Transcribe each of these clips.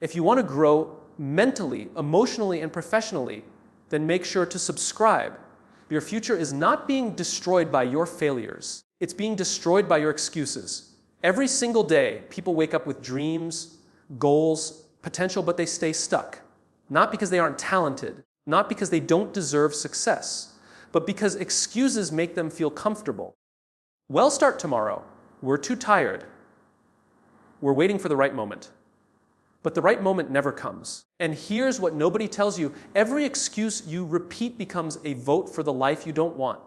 If you want to grow mentally, emotionally, and professionally, then make sure to subscribe. Your future is not being destroyed by your failures. It's being destroyed by your excuses. Every single day, people wake up with dreams, goals, potential, but they stay stuck. Not because they aren't talented, not because they don't deserve success, but because excuses make them feel comfortable. We'll start tomorrow. We're too tired. We're waiting for the right moment. But the right moment never comes. And here's what nobody tells you. Every excuse you repeat becomes a vote for the life you don't want.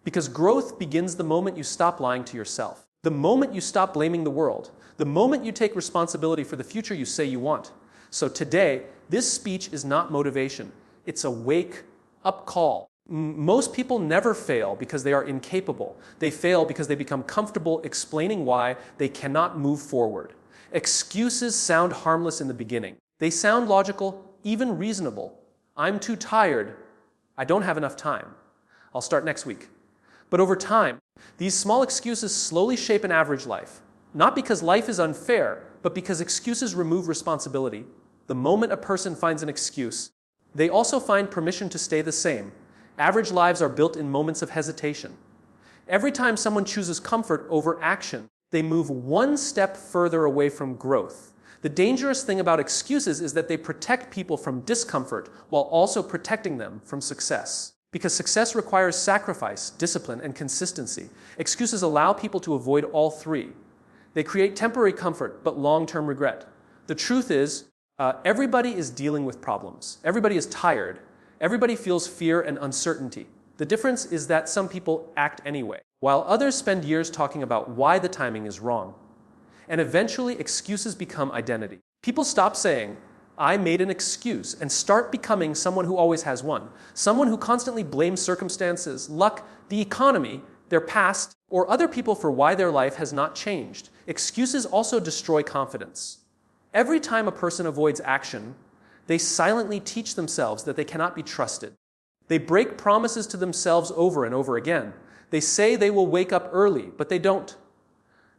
Because growth begins the moment you stop lying to yourself. The moment you stop blaming the world. The moment you take responsibility for the future you say you want. So today, this speech is not motivation. It's a wake-up call. Most people never fail because they are incapable. They fail because they become comfortable explaining why they cannot move forward. Excuses sound harmless in the beginning. They sound logical, even reasonable. I'm too tired. I don't have enough time. I'll start next week. But over time, these small excuses slowly shape an average life. Not because life is unfair, but because excuses remove responsibility. The moment a person finds an excuse, they also find permission to stay the same. Average lives are built in moments of hesitation. Every time someone chooses comfort over action, they move one step further away from growth. The dangerous thing about excuses is that they protect people from discomfort while also protecting them from success. Because success requires sacrifice, discipline, and consistency. Excuses allow people to avoid all three. They create temporary comfort, but long-term regret. The truth is, everybody is dealing with problems. Everybody is tired. Everybody feels fear and uncertainty. The difference is that some people act anyway, while others spend years talking about why the timing is wrong. And eventually, excuses become identity. People stop saying, I made an excuse, and start becoming someone who always has one. Someone who constantly blames circumstances, luck, the economy, their past, or other people for why their life has not changed. Excuses also destroy confidence. Every time a person avoids action, they silently teach themselves that they cannot be trusted. They break promises to themselves over and over again. They say they will wake up early, but they don't.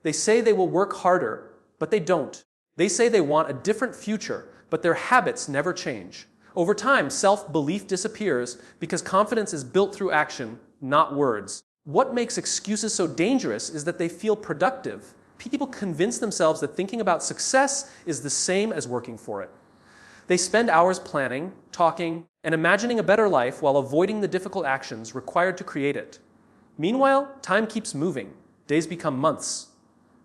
They say they will work harder, but they don't. They say they want a different future, but their habits never change. Over time, self-belief disappears because confidence is built through action, not words. What makes excuses so dangerous is that they feel productive. People convince themselves that thinking about success is the same as working for it. They spend hours planning, talking, and imagining a better life while avoiding the difficult actions required to create it. Meanwhile, time keeps moving. Days become months.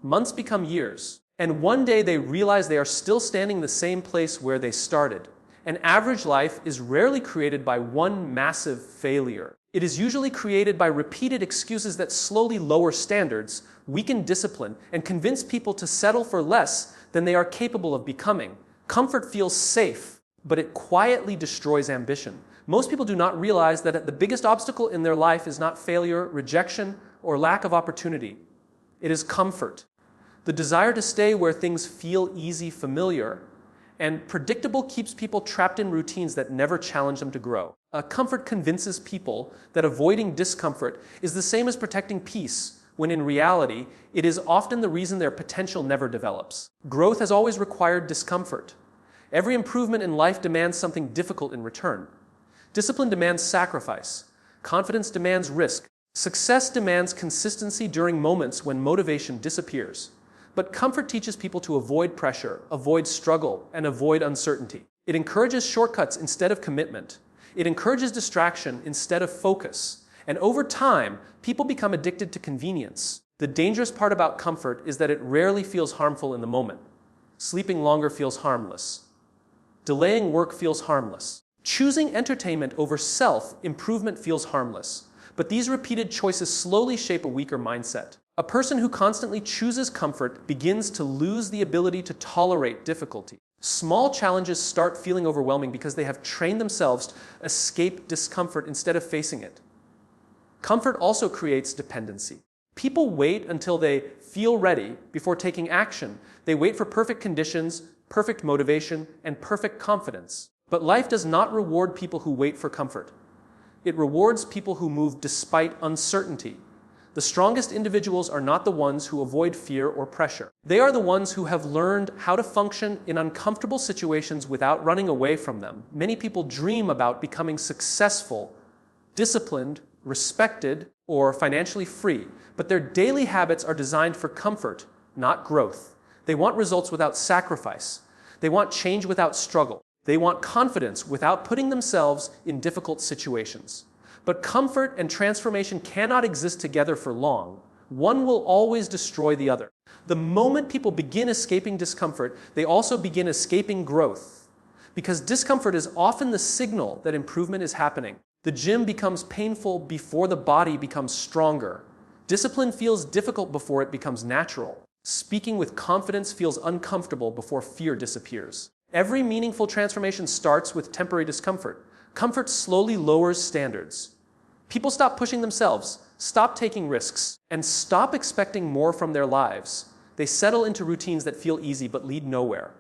Months become years. And one day they realize they are still standing in the same place where they started. An average life is rarely created by one massive failure. It is usually created by repeated excuses that slowly lower standards, weaken discipline, and convince people to settle for less than they are capable of becoming. Comfort feels safe, but it quietly destroys ambition. Most people do not realize that the biggest obstacle in their life is not failure, rejection, or lack of opportunity. It is comfort. The desire to stay where things feel easy, familiar, and predictable keeps people trapped in routines that never challenge them to grow. Comfort convinces people that avoiding discomfort is the same as protecting peace, when in reality, it is often the reason their potential never develops. Growth has always required discomfort. Every improvement in life demands something difficult in return. Discipline demands sacrifice. Confidence demands risk. Success demands consistency during moments when motivation disappears. But comfort teaches people to avoid pressure, avoid struggle, and avoid uncertainty. It encourages shortcuts instead of commitment. It encourages distraction instead of focus. And over time, people become addicted to convenience. The dangerous part about comfort is that it rarely feels harmful in the moment. Sleeping longer feels harmless. Delaying work feels harmless. Choosing entertainment over self-improvement feels harmless. But these repeated choices slowly shape a weaker mindset. A person who constantly chooses comfort begins to lose the ability to tolerate difficulty. Small challenges start feeling overwhelming because they have trained themselves to escape discomfort instead of facing it. Comfort also creates dependency. People wait until they feel ready before taking action. They wait for perfect conditions, perfect motivation, and perfect confidence. But life does not reward people who wait for comfort. It rewards people who move despite uncertainty. The strongest individuals are not the ones who avoid fear or pressure. They are the ones who have learned how to function in uncomfortable situations without running away from them. Many people dream about becoming successful, disciplined, respected, or financially free, but their daily habits are designed for comfort, not growth. They want results without sacrifice. They want change without struggle. They want confidence without putting themselves in difficult situations. But comfort and transformation cannot exist together for long. One will always destroy the other. The moment people begin escaping discomfort, they also begin escaping growth. Because discomfort is often the signal that improvement is happening. The gym becomes painful before the body becomes stronger. Discipline feels difficult before it becomes natural. Speaking with confidence feels uncomfortable before fear disappears. Every meaningful transformation starts with temporary discomfort. Comfort slowly lowers standards. People stop pushing themselves, stop taking risks, and stop expecting more from their lives. They settle into routines that feel easy but lead nowhere.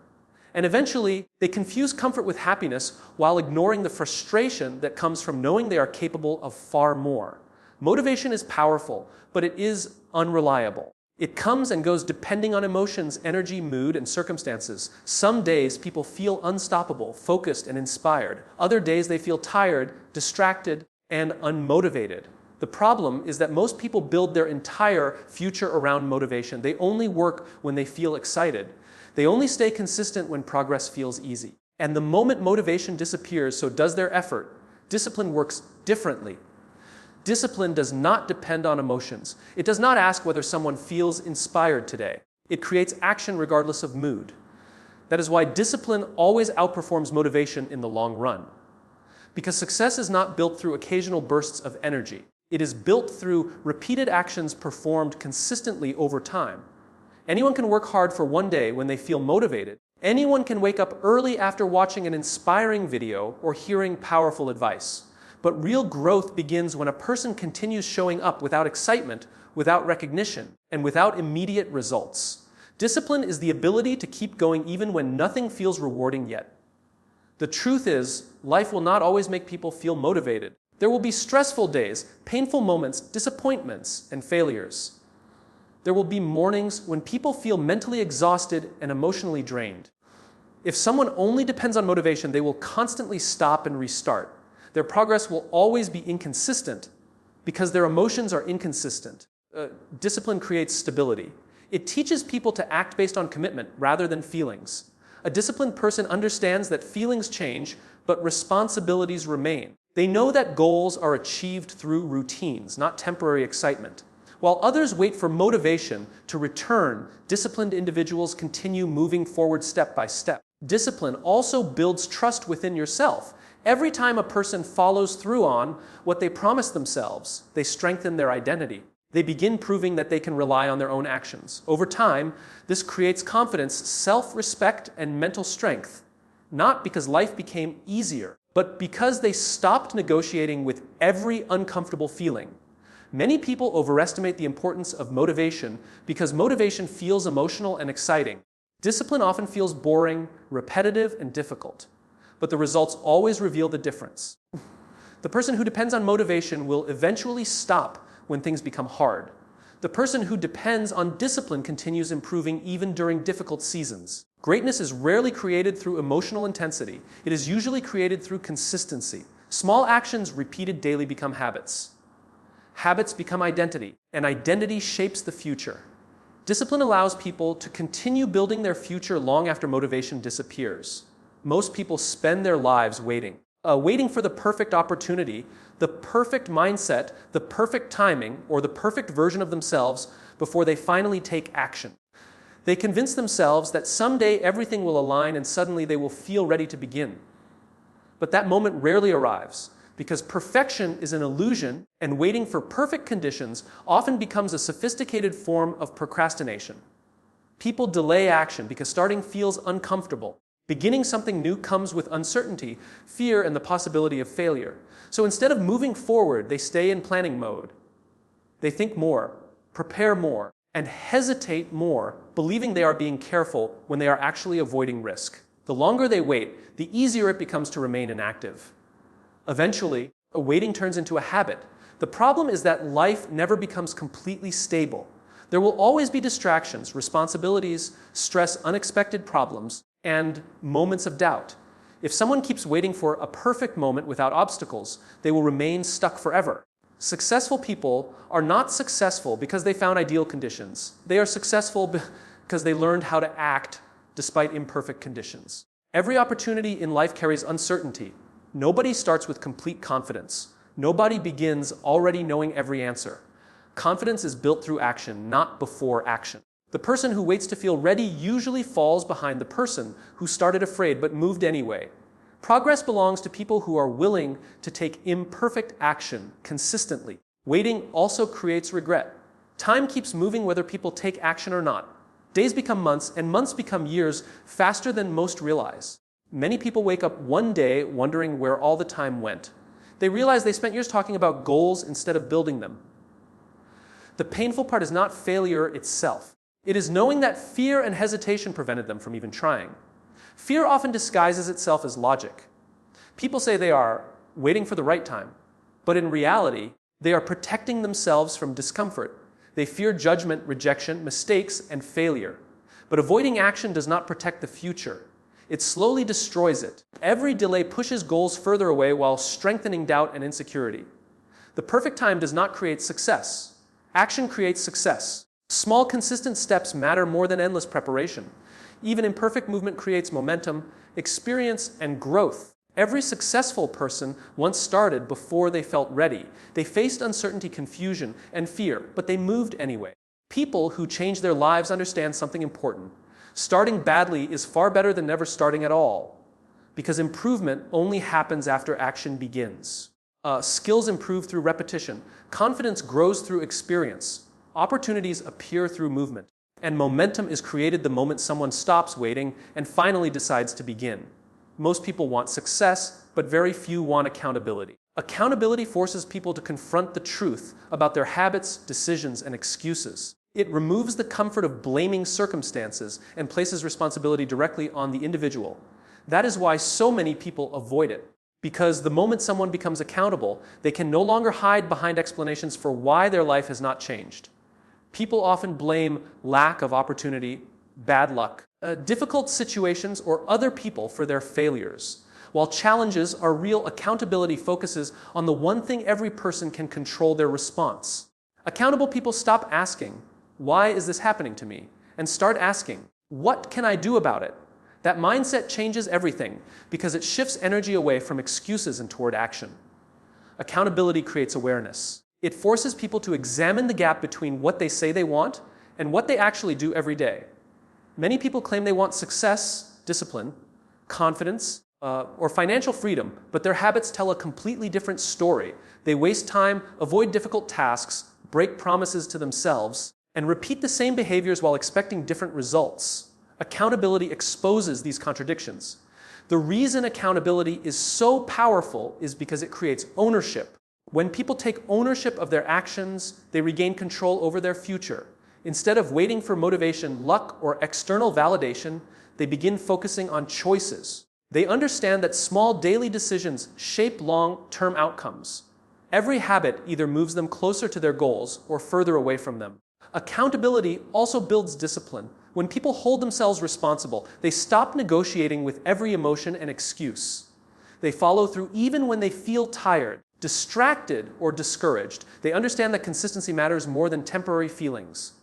And eventually, they confuse comfort with happiness while ignoring the frustration that comes from knowing they are capable of far more. Motivation is powerful, but it is unreliable. It comes and goes depending on emotions, energy, mood, and circumstances. Some days people feel unstoppable, focused, and inspired. Other days they feel tired, distracted, and unmotivated. The problem is that most people build their entire future around motivation. They only work when they feel excited. They only stay consistent when progress feels easy. And the moment motivation disappears, so does their effort. Discipline works differently. Discipline does not depend on emotions. It does not ask whether someone feels inspired today. It creates action regardless of mood. That is why discipline always outperforms motivation in the long run. Because success is not built through occasional bursts of energy. It is built through repeated actions performed consistently over time. Anyone can work hard for one day when they feel motivated. Anyone can wake up early after watching an inspiring video or hearing powerful advice. But real growth begins when a person continues showing up without excitement, without recognition, and without immediate results. Discipline is the ability to keep going even when nothing feels rewarding yet. The truth is, life will not always make people feel motivated. There will be stressful days, painful moments, disappointments, and failures. There will be mornings when people feel mentally exhausted and emotionally drained. If someone only depends on motivation, they will constantly stop and restart. Their progress will always be inconsistent because their emotions are inconsistent. Discipline creates stability. It teaches people to act based on commitment rather than feelings. A disciplined person understands that feelings change, but responsibilities remain. They know that goals are achieved through routines, not temporary excitement. While others wait for motivation to return, disciplined individuals continue moving forward step by step. Discipline also builds trust within yourself. Every time a person follows through on what they promise themselves, they strengthen their identity. They begin proving that they can rely on their own actions. Over time, this creates confidence, self-respect, and mental strength, not because life became easier, but because they stopped negotiating with every uncomfortable feeling. Many people overestimate the importance of motivation because motivation feels emotional and exciting. Discipline often feels boring, repetitive, and difficult, but the results always reveal the difference. The person who depends on motivation will eventually stop when things become hard. The person who depends on discipline continues improving even during difficult seasons. Greatness is rarely created through emotional intensity. It is usually created through consistency. Small actions repeated daily become habits. Habits become identity, and identity shapes the future. Discipline allows people to continue building their future long after motivation disappears. Most people spend their lives waiting for the perfect opportunity, the perfect mindset, the perfect timing, or the perfect version of themselves before they finally take action. They convince themselves that someday everything will align and suddenly they will feel ready to begin. But that moment rarely arrives because perfection is an illusion, and waiting for perfect conditions often becomes a sophisticated form of procrastination. People delay action because starting feels uncomfortable. Beginning something new comes with uncertainty, fear, and the possibility of failure. So instead of moving forward, they stay in planning mode. They think more, prepare more, and hesitate more, believing they are being careful when they are actually avoiding risk. The longer they wait, the easier it becomes to remain inactive. Eventually, waiting turns into a habit. The problem is that life never becomes completely stable. There will always be distractions, responsibilities, stress, unexpected problems, and moments of doubt. If someone keeps waiting for a perfect moment without obstacles, they will remain stuck forever. Successful people are not successful because they found ideal conditions. They are successful because they learned how to act despite imperfect conditions. Every opportunity in life carries uncertainty. Nobody starts with complete confidence. Nobody begins already knowing every answer. Confidence is built through action, not before action. The person who waits to feel ready usually falls behind the person who started afraid but moved anyway. Progress belongs to people who are willing to take imperfect action consistently. Waiting also creates regret. Time keeps moving whether people take action or not. Days become months, and months become years faster than most realize. Many people wake up one day wondering where all the time went. They realize they spent years talking about goals instead of building them. The painful part is not failure itself. It is knowing that fear and hesitation prevented them from even trying. Fear often disguises itself as logic. People say they are waiting for the right time, but in reality, they are protecting themselves from discomfort. They fear judgment, rejection, mistakes, and failure. But avoiding action does not protect the future. It slowly destroys it. Every delay pushes goals further away while strengthening doubt and insecurity. The perfect time does not create success. Action creates success. Small, consistent steps matter more than endless preparation. Even imperfect movement creates momentum, experience, and growth. Every successful person once started before they felt ready. They faced uncertainty, confusion, and fear, but they moved anyway. People who change their lives understand something important. Starting badly is far better than never starting at all, because improvement only happens after action begins. Skills improve through repetition. Confidence grows through experience. Opportunities appear through movement. And momentum is created the moment someone stops waiting and finally decides to begin. Most people want success, but very few want accountability. Accountability forces people to confront the truth about their habits, decisions, and excuses. It removes the comfort of blaming circumstances and places responsibility directly on the individual. That is why so many people avoid it. Because the moment someone becomes accountable, they can no longer hide behind explanations for why their life has not changed. People often blame lack of opportunity, bad luck, difficult situations, or other people for their failures. While challenges are real, accountability focuses on the one thing every person can control: their response. Accountable people stop asking, "Why is this happening to me?" and start asking, "What can I do about it?" That mindset changes everything because it shifts energy away from excuses and toward action. Accountability creates awareness. It forces people to examine the gap between what they say they want and what they actually do every day. Many people claim they want success, discipline, confidence, or financial freedom, but their habits tell a completely different story. They waste time, avoid difficult tasks, break promises to themselves, and repeat the same behaviors while expecting different results. Accountability exposes these contradictions. The reason accountability is so powerful is because it creates ownership. When people take ownership of their actions, they regain control over their future. Instead of waiting for motivation, luck, or external validation, they begin focusing on choices. They understand that small daily decisions shape long-term outcomes. Every habit either moves them closer to their goals or further away from them. Accountability also builds discipline. When people hold themselves responsible, they stop negotiating with every emotion and excuse. They follow through even when they feel tired, distracted, or discouraged. They understand that consistency matters more than temporary feelings.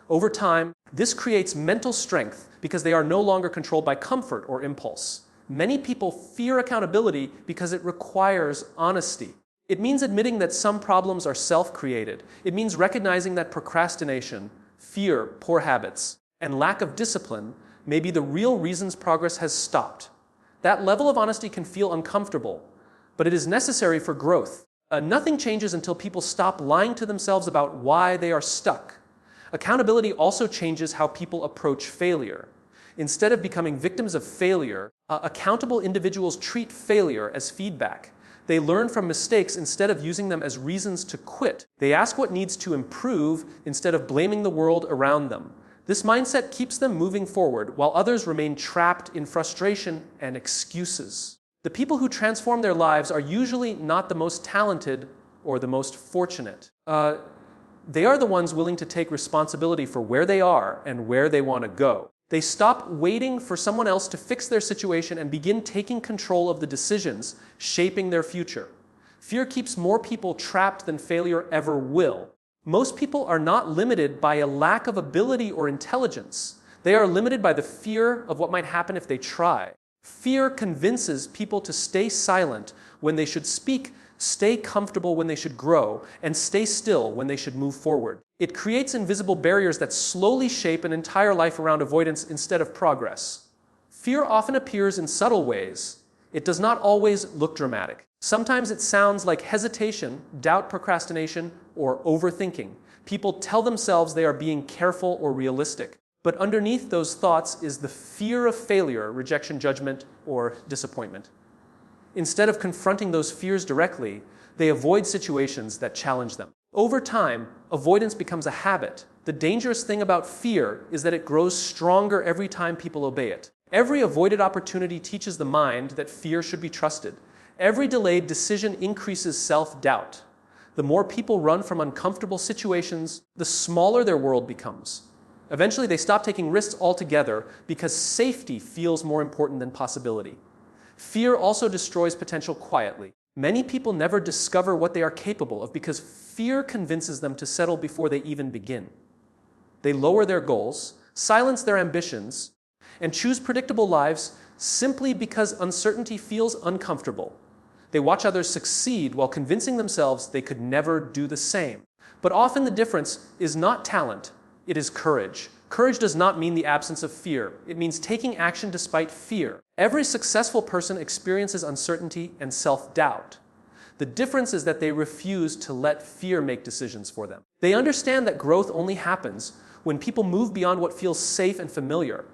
Over time, this creates mental strength because they are no longer controlled by comfort or impulse. Many people fear accountability because it requires honesty. It means admitting that some problems are self-created. It means recognizing that procrastination, fear, poor habits, and lack of discipline may be the real reasons progress has stopped. That level of honesty can feel uncomfortable, but it is necessary for growth. Nothing changes until people stop lying to themselves about why they are stuck. Accountability also changes how people approach failure. Instead of becoming victims of failure, accountable individuals treat failure as feedback. They learn from mistakes instead of using them as reasons to quit. They ask what needs to improve instead of blaming the world around them. This mindset keeps them moving forward, while others remain trapped in frustration and excuses. The people who transform their lives are usually not the most talented or the most fortunate. They are the ones willing to take responsibility for where they are and where they want to go. They stop waiting for someone else to fix their situation and begin taking control of the decisions shaping their future. Fear keeps more people trapped than failure ever will. Most people are not limited by a lack of ability or intelligence. They are limited by the fear of what might happen if they try. Fear convinces people to stay silent when they should speak, stay comfortable when they should grow, and stay still when they should move forward. It creates invisible barriers that slowly shape an entire life around avoidance instead of progress. Fear often appears in subtle ways. It does not always look dramatic. Sometimes it sounds like hesitation, doubt, procrastination, or overthinking. People tell themselves they are being careful or realistic. But underneath those thoughts is the fear of failure, rejection, judgment, or disappointment. Instead of confronting those fears directly, they avoid situations that challenge them. Over time, avoidance becomes a habit. The dangerous thing about fear is that it grows stronger every time people obey it. Every avoided opportunity teaches the mind that fear should be trusted. Every delayed decision increases self-doubt. The more people run from uncomfortable situations, the smaller their world becomes. Eventually, they stop taking risks altogether because safety feels more important than possibility. Fear also destroys potential quietly. Many people never discover what they are capable of because fear convinces them to settle before they even begin. They lower their goals, silence their ambitions, and choose predictable lives simply because uncertainty feels uncomfortable. They watch others succeed while convincing themselves they could never do the same. But often the difference is not talent, it is courage. Courage does not mean the absence of fear. It means taking action despite fear. Every successful person experiences uncertainty and self-doubt. The difference is that they refuse to let fear make decisions for them. They understand that growth only happens when people move beyond what feels safe and familiar.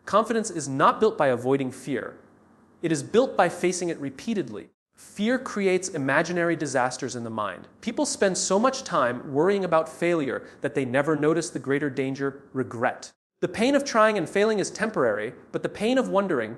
Confidence is not built by avoiding fear. It is built by facing it repeatedly. Fear creates imaginary disasters in the mind. People spend so much time worrying about failure that they never notice the greater danger, regret. The pain of trying and failing is temporary, but the pain of wondering,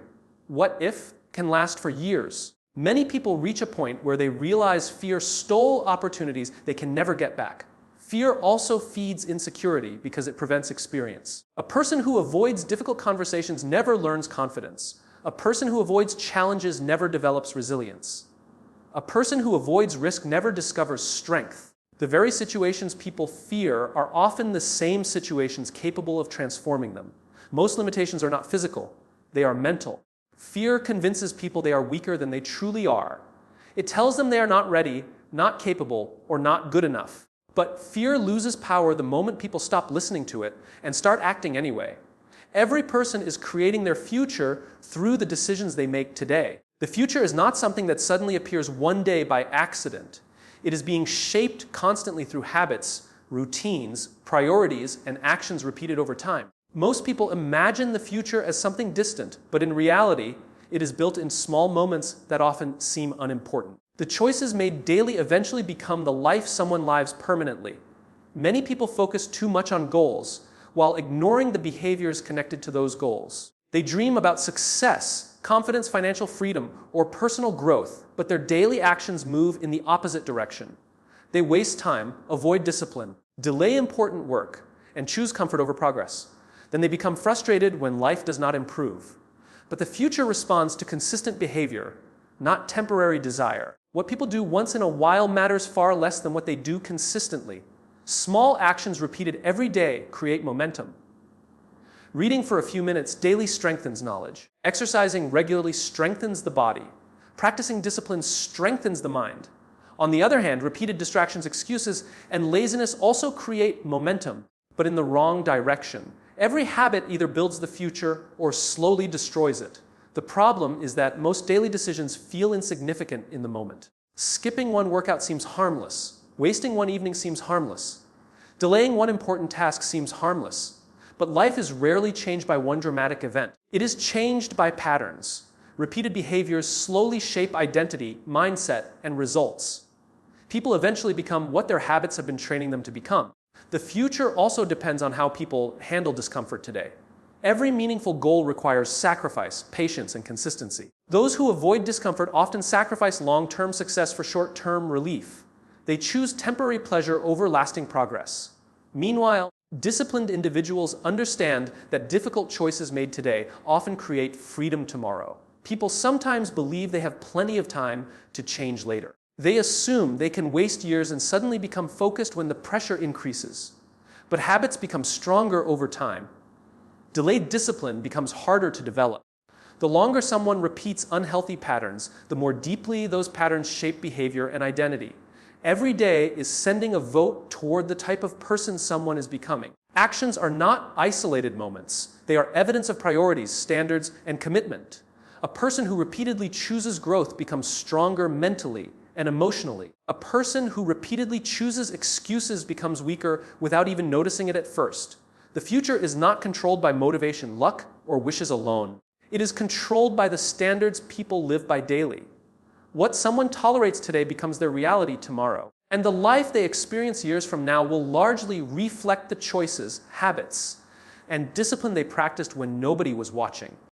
what if, can last for years. Many people reach a point where they realize fear stole opportunities they can never get back. Fear also feeds insecurity because it prevents experience. A person who avoids difficult conversations never learns confidence. A person who avoids challenges never develops resilience. A person who avoids risk never discovers strength. The very situations people fear are often the same situations capable of transforming them. Most limitations are not physical, they are mental. Fear convinces people they are weaker than they truly are. It tells them they are not ready, not capable, or not good enough. But fear loses power the moment people stop listening to it and start acting anyway. Every person is creating their future through the decisions they make today. The future is not something that suddenly appears one day by accident. It is being shaped constantly through habits, routines, priorities, and actions repeated over time. Most people imagine the future as something distant, but in reality, it is built in small moments that often seem unimportant. The choices made daily eventually become the life someone lives permanently. Many people focus too much on goals, while ignoring the behaviors connected to those goals. They dream about success, confidence, financial freedom, or personal growth, but their daily actions move in the opposite direction. They waste time, avoid discipline, delay important work, and choose comfort over progress. Then they become frustrated when life does not improve. But the future responds to consistent behavior, not temporary desire. What people do once in a while matters far less than what they do consistently. Small actions repeated every day create momentum. Reading for a few minutes daily strengthens knowledge. Exercising regularly strengthens the body. Practicing discipline strengthens the mind. On the other hand, repeated distractions, excuses, and laziness also create momentum, but in the wrong direction. Every habit either builds the future or slowly destroys it. The problem is that most daily decisions feel insignificant in the moment. Skipping one workout seems harmless. Wasting one evening seems harmless. Delaying one important task seems harmless. But life is rarely changed by one dramatic event. It is changed by patterns. Repeated behaviors slowly shape identity, mindset, and results. People eventually become what their habits have been training them to become. The future also depends on how people handle discomfort today. Every meaningful goal requires sacrifice, patience, and consistency. Those who avoid discomfort often sacrifice long-term success for short-term relief. They choose temporary pleasure over lasting progress. Meanwhile, disciplined individuals understand that difficult choices made today often create freedom tomorrow. People sometimes believe they have plenty of time to change later. They assume they can waste years and suddenly become focused when the pressure increases. But habits become stronger over time. Delayed discipline becomes harder to develop. The longer someone repeats unhealthy patterns, the more deeply those patterns shape behavior and identity. Every day is sending a vote toward the type of person someone is becoming. Actions are not isolated moments. They are evidence of priorities, standards, and commitment. A person who repeatedly chooses growth becomes stronger mentally and emotionally. A person who repeatedly chooses excuses becomes weaker without even noticing it at first. The future is not controlled by motivation, luck, or wishes alone. It is controlled by the standards people live by daily. What someone tolerates today becomes their reality tomorrow. And the life they experience years from now will largely reflect the choices, habits, and discipline they practiced when nobody was watching.